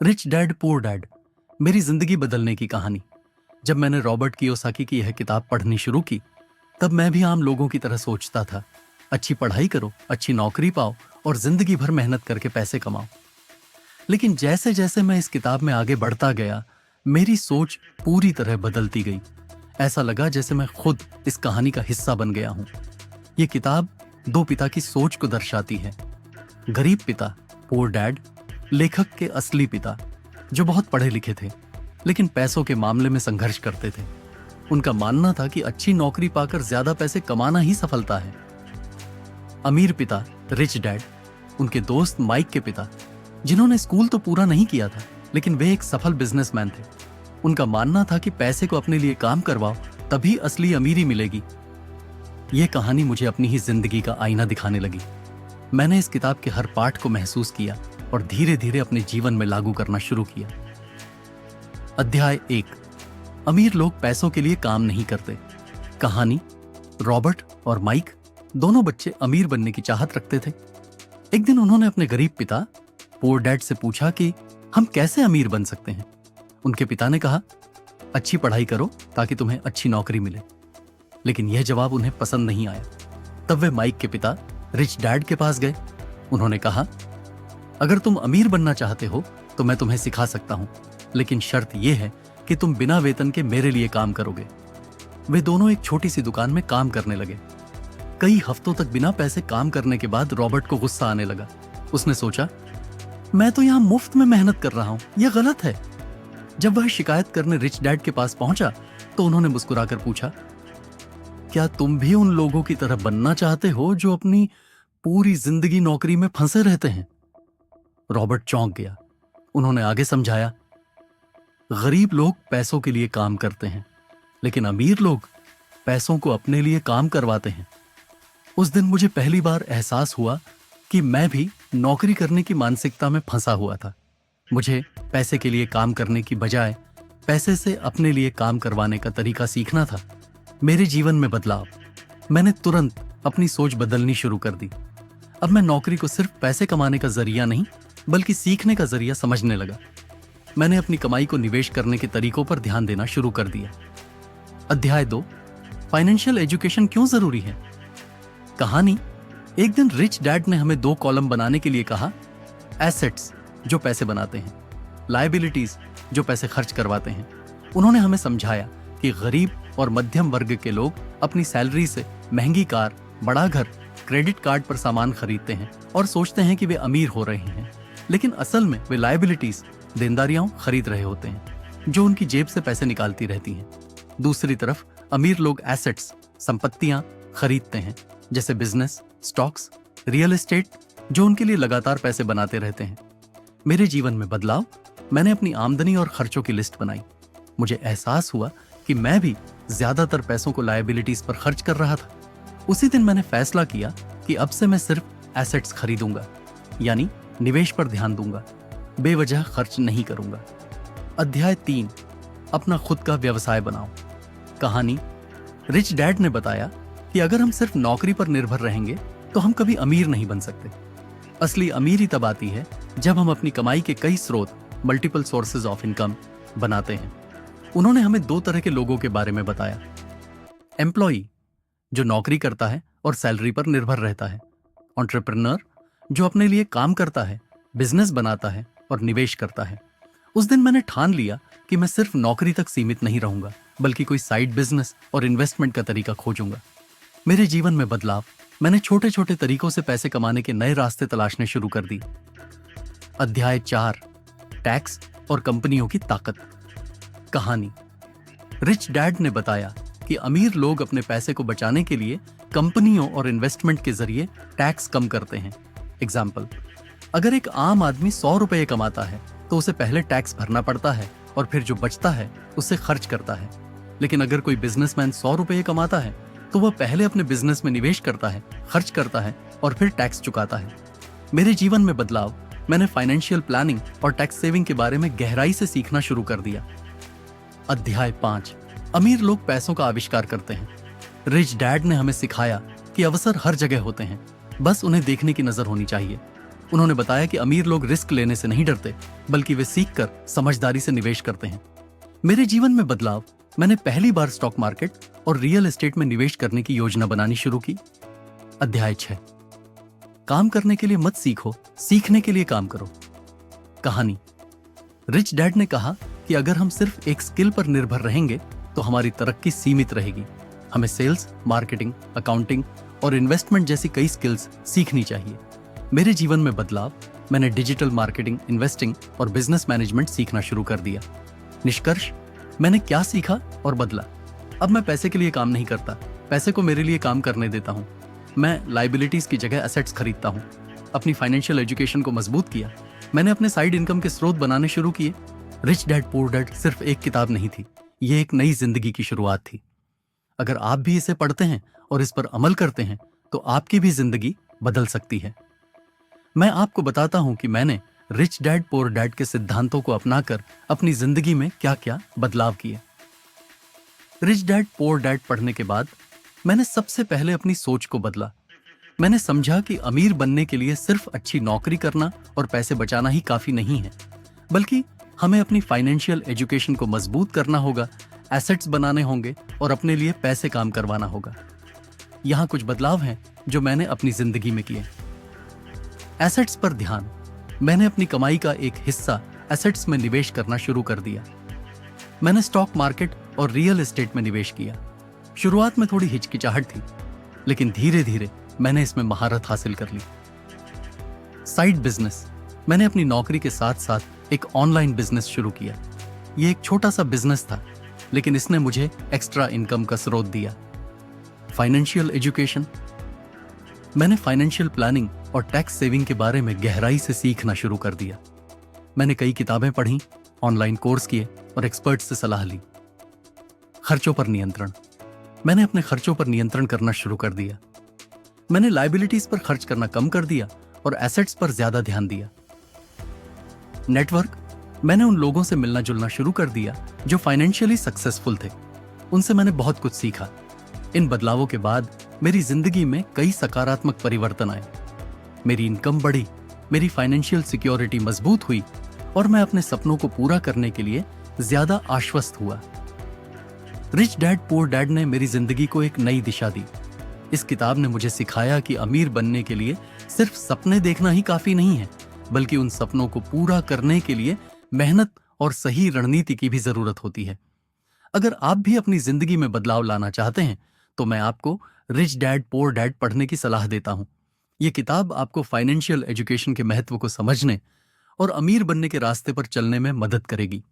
Rich dad poor dad, मेरी जिंदगी बदलने की कहानी। जब मैंने रॉबर्ट कियोसाकी की यह किताब पढ़नी शुरू की, तब मैं भी आम लोगों की तरह सोचता था, अच्छी पढ़ाई करो, अच्छी नौकरी पाओ और जिंदगी भर मेहनत करके पैसे कमाओ। लेकिन जैसे जैसे मैं इस किताब में आगे बढ़ता गया, मेरी सोच पूरी तरह बदलती गई। ऐसा लगा जैसे मैं खुद इस कहानी का हिस्सा बन गया हूं। ये किताब दो पिता की सोच को दर्शाती है। गरीब पिता, पुअर डैड, लेखक के असली पिता, जो बहुत पढ़े लिखे थे लेकिन पैसों के मामले में संघर्ष करते थे। उनका मानना था कि अच्छी नौकरी पाकर ज्यादा पैसे कमाना ही सफलता है। अमीर पिता, रिच डैड, उनके दोस्त माइक के पिता, जिन्होंने स्कूल तो पूरा नहीं किया था लेकिन वे एक सफल बिजनेसमैन थे। उनका मानना था कि पैसे को अपने लिए काम करवाओ, तभी असली अमीरी मिलेगी। यह कहानी मुझे अपनी ही जिंदगी का आईना दिखाने लगी। मैंने इस किताब के हर पाठ को महसूस किया और धीरे धीरे अपने जीवन में लागू करना शुरू किया। अध्याय 1, अमीर लोग पैसों के लिए काम नहीं करते। कहानी, रॉबर्ट और माइक दोनों बच्चे अमीर बनने की चाहत रखते थे। एक दिन उन्होंने अपने गरीब पिता, पुअर डैड से पूछा कि हम कैसे अमीर बन सकते हैं। उनके पिता ने कहा, अच्छी पढ़ाई करो ताकि तुम्हें अच्छी नौकरी मिले। लेकिन यह जवाब उन्हें पसंद नहीं आया। तब वे माइक के पिता, रिच डैड के पास गए। उन्होंने कहा, अगर तुम अमीर बनना चाहते हो तो मैं तुम्हें सिखा सकता हूं, लेकिन शर्त यह है कि तुम बिना वेतन के मेरे लिए काम करोगे। वे दोनों एक छोटी सी दुकान में काम करने लगे। कई हफ्तों तक बिना पैसे काम करने के बाद रॉबर्ट को गुस्सा आने लगा। उसने सोचा, मैं तो यहां मुफ्त में मेहनत कर रहा हूं, यह गलत है। जब वह शिकायत करने रिच डैड के पास पहुंचा तो उन्होंने मुस्कुराकर पूछा, क्या तुम भी उन लोगों की तरह बनना चाहते हो जो अपनी पूरी जिंदगी नौकरी में फंसे रहते हैं? रॉबर्ट चौंक गया। उन्होंने आगे समझाया, गरीब लोग पैसों के लिए काम करते हैं, लेकिन अमीर लोग पैसों को अपने लिए काम करवाते हैं। उस दिन मुझे पहली बार एहसास हुआ कि मैं भी नौकरी करने की मानसिकता में फंसा हुआ था। मुझे पैसे के लिए काम करने की बजाय पैसे से अपने लिए काम करवाने का तरीका सीखना था। मेरे जीवन में बदलाव, मैंने तुरंत अपनी सोच बदलनी शुरू कर दी। अब मैं नौकरी को सिर्फ पैसे कमाने का जरिया नहीं बल्कि सीखने का जरिया समझने लगा। मैंने अपनी कमाई को निवेश करने के तरीकों पर ध्यान देना शुरू कर दिया। अध्याय 2, फाइनेंशियल एजुकेशन क्यों जरूरी है। कहानी, एक दिन रिच डैड ने हमें 2 कॉलम बनाने के लिए कहा। एसेट्स, जो पैसे बनाते हैं, लायबिलिटीज, जो पैसे खर्च करवाते हैं। उन्होंने हमें समझाया कि गरीब और मध्यम वर्ग के लोग अपनी सैलरी से महंगी कार, बड़ा घर, क्रेडिट कार्ड पर सामान खरीदते हैं और सोचते हैं कि वे अमीर हो रहे हैं, लेकिन असल में वे लायबिलिटीज, देनदारियां खरीद रहे होते हैं जो उनकी जेब से पैसे निकालती रहती हैं। दूसरी तरफ अमीर लोग एसेट्स, संपत्तियां खरीदते हैं, जैसे बिजनेस, स्टॉक्स, रियल एस्टेट, जो उनके लिए लगातार पैसे बनाते रहते हैं। मेरे जीवन में बदलाव, मैंने अपनी आमदनी और खर्चों की लिस्ट बनाई। मुझे एहसास हुआ कि मैं भी ज्यादातर पैसों को लायबिलिटीज पर खर्च कर रहा था। उसी दिन मैंने फैसला किया कि अब से मैं सिर्फ एसेट्स खरीदूंगा, यानी निवेश पर ध्यान दूंगा, बेवजह खर्च नहीं करूंगा। अध्याय 3, अपना खुद का व्यवसाय बनाओ। कहानी, रिच डैड ने बताया कि अगर हम सिर्फ नौकरी पर निर्भर रहेंगे तो हम कभी अमीर नहीं बन सकते। असली अमीरी तब आती है जब हम अपनी कमाई के कई स्रोत, मल्टीपल सोर्सेज ऑफ इनकम बनाते हैं। उन्होंने हमें 2 तरह के लोगों के बारे में बताया। एम्प्लॉई, जो नौकरी करता है और सैलरी पर निर्भर रहता है। एंटरप्रेन्योर, जो अपने लिए काम करता है, बिजनेस बनाता है और निवेश करता है। उस दिन मैंने ठान लिया कि मैं सिर्फ नौकरी तक सीमित नहीं रहूंगा बल्कि कोई साइड बिजनेस और इन्वेस्टमेंट का तरीका खोजूंगा। मेरे जीवन में बदलाव, मैंने छोटे छोटे तरीकों से पैसे कमाने के नए रास्ते तलाशने शुरू कर दिए। अध्याय 4, टैक्स और कंपनियों की ताकत। कहानी, रिच डैड ने बताया कि अमीर लोग अपने पैसे को बचाने के लिए कंपनियों और इन्वेस्टमेंट के जरिए टैक्स कम करते हैं। एग्जाम्पल, अगर एक आम आदमी 100 रुपये कमाता है तो उसे पहले टैक्स भरना पड़ता है और फिर जो बचता है उससे खर्च करता है। लेकिन अगर कोई बिजनेसमैन 100 रुपये कमाता है तो वह पहले अपने बिजनेस में निवेश करता है, खर्च करता है और फिर टैक्स चुकाता है। मेरे जीवन में बदलाव, मैंने फाइनेंशियल प्लानिंग और टैक्स सेविंग के बारे में गहराई से सीखना शुरू कर दिया। अध्याय 5, अमीर लोग पैसों का आविष्कार करते हैं। रिच डैड ने हमें सिखाया कि अवसर हर जगह होते हैं, बस उन्हें देखने की नजर होनी चाहिए। उन्होंने बताया कि अमीर लोग रिस्क लेने से नहीं डरते, बल्कि वे सीखकर समझदारी से निवेश करते हैं। मेरे जीवन में बदलाव, मैंने पहली बार स्टॉक मार्केट और रियल एस्टेट में निवेश करने की योजना बनानी शुरू की। अध्याय 6। काम करने के लिए मत सीखो, सीखने के लिए काम करो। कहानी। रिच डैड ने कहा कि अगर हम सिर्फ एक स्किल पर निर्भर रहेंगे तो हमारी तरक्की सीमित रहेगी। हमें सेल्स, मार्केटिंग, अकाउंटिंग और इन्वेस्टमेंट जैसी कई स्किल्स सीखनी चाहिए। मेरे जीवन में बदलाव, मैंने डिजिटल मार्केटिंग, इन्वेस्टिंग और बिजनेस मैनेजमेंट सीखना शुरू कर दिया। निष्कर्ष, मैंने क्या सीखा और बदला? अब मैं पैसे के लिए काम नहीं करता, पैसे को मेरे लिए काम करने देता हूँ। मैं लाइबिलिटीज की जगह एसेट्स खरीदता हूँ। अपनी फाइनेंशियल एजुकेशन को मजबूत किया। मैंने अपने साइड इनकम के स्रोत बनाने शुरू किए। रिच डैड पुअर डैड सिर्फ एक किताब नहीं थी, ये एक नई जिंदगी की शुरुआत थी। अगर आप भी इसे पढ़ते हैं और इस पर अमल करते हैं तो आपकी भी जिंदगी बदल सकती है। मैं आपको बताता हूं कि मैंने रिच डैड पुअर डैड के सिद्धांतों को अपनाकर अपनी जिंदगी में क्या क्या बदलाव किए। रिच डैड पुअर डैड पढ़ने के बाद मैंने सबसे पहले अपनी सोच को बदला। मैंने समझा कि अमीर बनने के लिए सिर्फ अच्छी नौकरी करना और पैसे बचाना ही काफी नहीं है, बल्कि हमें अपनी फाइनेंशियल एजुकेशन को मजबूत करना होगा, एसेट्स बनाने होंगे और अपने लिए पैसे काम करवाना होगा। यहाँ कुछ बदलाव हैं जो मैंने अपनी जिंदगी में किए। एसेट्स पर ध्यान। मैंने अपनी कमाई का एक हिस्सा एसेट्स में निवेश करना शुरू कर दिया। मैंने स्टॉक मार्केट और रियल एस्टेट में निवेश किया। शुरुआत में थोड़ी हिचकिचाहट थी, लेकिन धीरे धीरे मैंने इसमें महारत हासिल कर ली। Side business. मैंने अपनी नौकरी के साथ साथ एक ऑनलाइन बिजनेस शुरू किया। यह एक छोटा सा बिजनेस था, लेकिन इसने मुझे एक्स्ट्रा इनकम का स्रोत दिया। Financial education. मैंने फाइनेंशियल प्लानिंग और टैक्स सेविंग के बारे में गहराई से सीखना शुरू कर दिया। मैंने कई किताबें पढ़ी, ऑनलाइन कोर्स किए और एक्सपर्ट से सलाह ली। खर्चों पर नियंत्रण। मैंने अपने खर्चों पर नियंत्रण करना शुरू कर दिया। मैंने लायबिलिटीज पर खर्च करना कम कर दिया और एसेट्स पर ज्यादा ध्यान दिया। नेटवर्क। मैंने उन लोगों से मिलना जुलना शुरू कर दिया जो फाइनेंशियली सक्सेसफुल थे। उनसे मैंने बहुत कुछ सीखा। इन बदलावों के बाद मेरी जिंदगी में कई सकारात्मक परिवर्तन आए। मेरी इनकम बढ़ी, मेरी फाइनेंशियल सिक्योरिटी मजबूत हुई और मैं अपने सपनों को पूरा करने के लिए ज्यादा आश्वस्त हुआ। रिच डैड पुअर डैड ने मेरी जिंदगी को एक नई दिशा दी। इस किताब ने मुझे सिखाया कि अमीर बनने के लिए सिर्फ सपने देखना ही काफी नहीं है, बल्कि उन सपनों को पूरा करने के लिए मेहनत और सही रणनीति की भी जरूरत होती है। अगर आप भी अपनी जिंदगी में बदलाव लाना चाहते हैं तो मैं आपको रिच डैड पुअर डैड पढ़ने की सलाह देता हूं। यह किताब आपको फाइनेंशियल एजुकेशन के महत्व को समझने और अमीर बनने के रास्ते पर चलने में मदद करेगी।